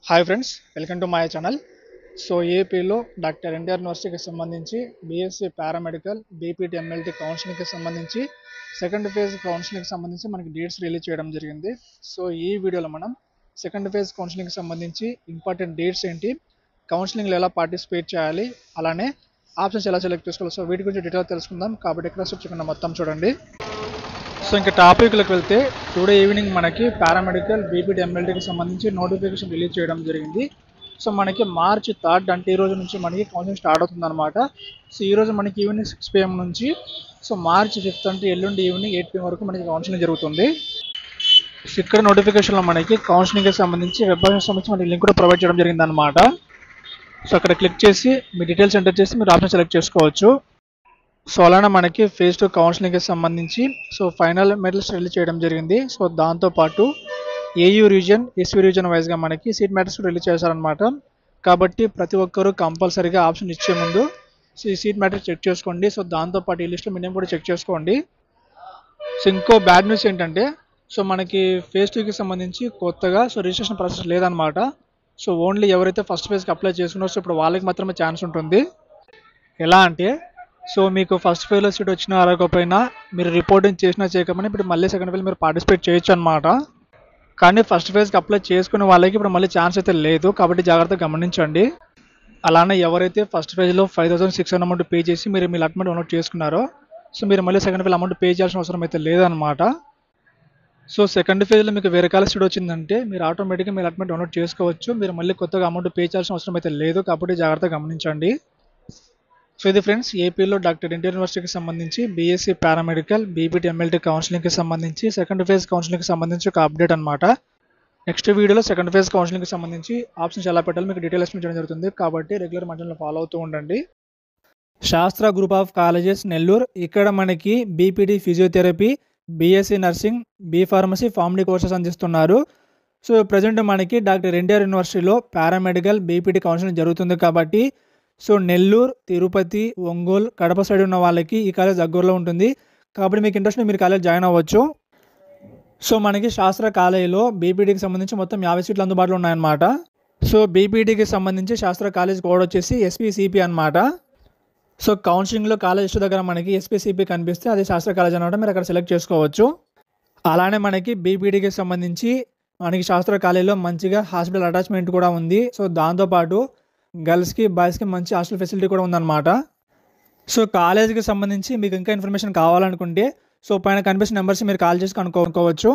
Hi friends, welcome to my channel. So ఏపీలో doctor NTR యూనివర్సిటీకి సంబంధించి బీఎస్సీ పారామెడికల్ బీపీటీ ఎంఎల్టీ కౌన్సిలింగ్కి సంబంధించి సెకండ్ ఫేజ్ కౌన్సిలింగ్కి సంబంధించి మనకి డేట్స్ రిలీజ్ చేయడం జరిగింది. సో ఈ వీడియోలో మనం సెకండ్ ఫేజ్ కౌన్సిలింగ్కి సంబంధించి ఇంపార్టెంట్ డేట్స్ ఏంటి, కౌన్సిలింగ్లో ఎలా పార్టిసిపేట్ చేయాలి, అలానే ఆప్షన్స్ ఎలా సెలెక్ట్ చేసుకోవాలి, సో వీటి గురించి డీటెయిల్ తెలుసుకుందాం. కాబట్టి ఎక్కడ చూపించకుండా మొత్తం చూడండి. సో ఇంకా టాపిక్లోకి వెళ్తే టుడే ఈవినింగ్ మనకి పారామెడికల్ బీపీటీ ఎంఎల్టీకి సంబంధించి నోటిఫికేషన్ రిలీజ్ చేయడం జరిగింది. సో మనకి మార్చ్ 3 అంటే ఈ రోజు నుంచి మనకి కౌన్సిలింగ్ స్టార్ట్ అవుతుంది అనమాట. సో ఈ రోజు మనకి ఈవినింగ్ 6 PM నుంచి సో మార్చ్ 5 అంటే ఎల్లుండి ఈవినింగ్ 8 PM వరకు మనకి కౌన్సిలింగ్ జరుగుతుంది. సో ఇక్కడ నోటిఫికేషన్లో మనకి కౌన్సిలింగ్కి సంబంధించి వెబ్ సంబంధించి మనకి లింక్ కూడా ప్రొవైడ్ చేయడం జరిగింది అనమాట. సో అక్కడ క్లిక్ చేసి మీ డీటెయిల్స్ ఎంటర్ చేసి మీరు ఆప్షన్ సెలెక్ట్ చేసుకోవచ్చు. సో అలానే మనకి ఫేజ్ 2 కౌన్సిలింగ్కి సంబంధించి సో ఫైనల్ మెరిట్స్ రిలీజ్ చేయడం జరిగింది. సో దాంతోపాటు ఏయూ రీజన్ ఎస్వీ రీజన్ వైజ్గా మనకి సీట్ మ్యాటర్స్ రిలీజ్ చేశారనమాట. కాబట్టి ప్రతి ఒక్కరూ కంపల్సరీగా ఆప్షన్ ఇచ్చే ముందు సో ఈ సీట్ మ్యాటర్స్ చెక్ చేసుకోండి. సో దాంతోపాటు ఈ లిస్ట్లో మీ నేమ్ కూడా చెక్ చేసుకోండి. సో ఇంకో బ్యాడ్ న్యూస్ ఏంటంటే సో మనకి ఫేజ్ 2కి సంబంధించి కొత్తగా సో రిజిస్ట్రేషన్ ప్రాసెస్ లేదనమాట. సో ఓన్లీ ఎవరైతే ఫస్ట్ ఫేజ్కి అప్లై చేసుకున్నారో సో ఇప్పుడు వాళ్ళకి మాత్రమే ఛాన్స్ ఉంటుంది. ఎలా అంటే సో మీకు ఫస్ట్ ఫేజ్లో సీట్ వచ్చినా రాకపోయినా మీరు రిపోర్టింగ్ చేసినా చేయకపోయినా ఇప్పుడు మళ్ళీ సెకండ్ ఫేజ్ మీరు పార్టిసిపేట్ చేయొచ్చు అనమాట. కానీ ఫస్ట్ ఫేజ్కి అప్లై చేసుకునే వాళ్ళకి ఇప్పుడు మళ్ళీ ఛాన్స్ అయితే లేదు. కాబట్టి జాగ్రత్తగా గమనించండి. అలానే ఎవరైతే ఫస్ట్ ఫేజ్లో 5,600 అమౌంట్ పే చేసి మీరు మీ అలట్మెంట్ డౌన్లోడ్ చేసుకున్నారో సో మీరు మళ్ళీ సెకండ్ ఫేజ్ అమౌంట్ పే చేయాల్సిన అవసరం అయితే లేదనమాట. సో సెకండ్ ఫేజ్లో మీకు వేరే కాల సీట్ వచ్చిందంటే మీరు ఆటోమేటిక్గా మీ అలట్మెంట్ డౌన్లోడ్ చేసుకోవచ్చు. మీరు మళ్ళీ కొత్తగా అమౌంట్ పే చేయాల్సిన అవసరం అయితే లేదు. కాబట్టి జాగ్రత్తగా గమనించండి. సో ఇది ఫ్రెండ్స్ ఏపీలో డాక్టర్ ఎన్టీఆర్ యూనివర్సిటీకి సంబంధించి బీఎస్సీ పారామెడికల్ బీపీటీ ఎంఎల్టీ కౌన్సిలింగ్కి సంబంధించి సెకండ్ ఫేజ్ కౌన్సిలింగ్కి సంబంధించి ఒక అప్డేట్ అనమాట. నెక్స్ట్ వీడియోలో సెకండ్ ఫేజ్ కౌన్సిలింగ్కి సంబంధించి ఆప్షన్స్ ఎలా పెట్టాలో మీకు డీటెయిల్ ఎక్స్ప్లెయిన్ చేయడం జరుగుతుంది. కాబట్టి రెగ్యులర్ మధ్యలో ఫాలో అవుతూ ఉండండి. శాస్త్ర గ్రూప్ ఆఫ్ కాలేజెస్ నెల్లూరు, ఇక్కడ మనకి BPT physiotherapy, BSc nursing, B pharmacy, PharmD courses అందిస్తున్నారు. సో ప్రజెంట్ మనకి డాక్టర్ ఎన్టీఆర్ యూనివర్సిటీలో పారామెడికల్ బీపీటీ కౌన్సిలింగ్ జరుగుతుంది. కాబట్టి సో నెల్లూరు, తిరుపతి, ఒంగోలు, కడప సైడ్ ఉన్న వాళ్ళకి ఈ కాలేజ్ దగ్గరలో ఉంటుంది. కాబట్టి మీకు ఇంట్రెస్ట్ మీరు కాలేజ్ జాయిన్ అవ్వచ్చు. సో మనకి శాస్త్ర కాలేజీలో బీపీటీకి సంబంధించి మొత్తం 50 సీట్లు అందుబాటులో ఉన్నాయన్నమాట. సో బీపీటీకి సంబంధించి శాస్త్ర కాలేజ్ కోడ్ వచ్చేసి ఎస్పీసీపీ అనమాట. సో కౌన్సిలింగ్లో కాలేజ్ ఇష్ట దగ్గర మనకి ఎస్పీసీపీ కనిపిస్తే అది శాస్త్ర కాలేజ్ అనమాట, మీరు అక్కడ సెలెక్ట్ చేసుకోవచ్చు. అలానే మనకి బీపీటీకి సంబంధించి మనకి శాస్త్ర కాలేజీలో మంచిగా హాస్పిటల్ అటాచ్మెంట్ కూడా ఉంది. సో దాంతోపాటు గర్ల్స్కి బాయ్స్కి మంచి హాస్టల్ ఫెసిలిటీ కూడా ఉందన్నమాట. సో కాలేజీకి సంబంధించి మీకు ఇంకా ఇన్ఫర్మేషన్ కావాలనుకుంటే సో పైన కనిపిస్తున్న నెంబర్స్ మీరు కాల్ చేసి కనుక్కోవచ్చు.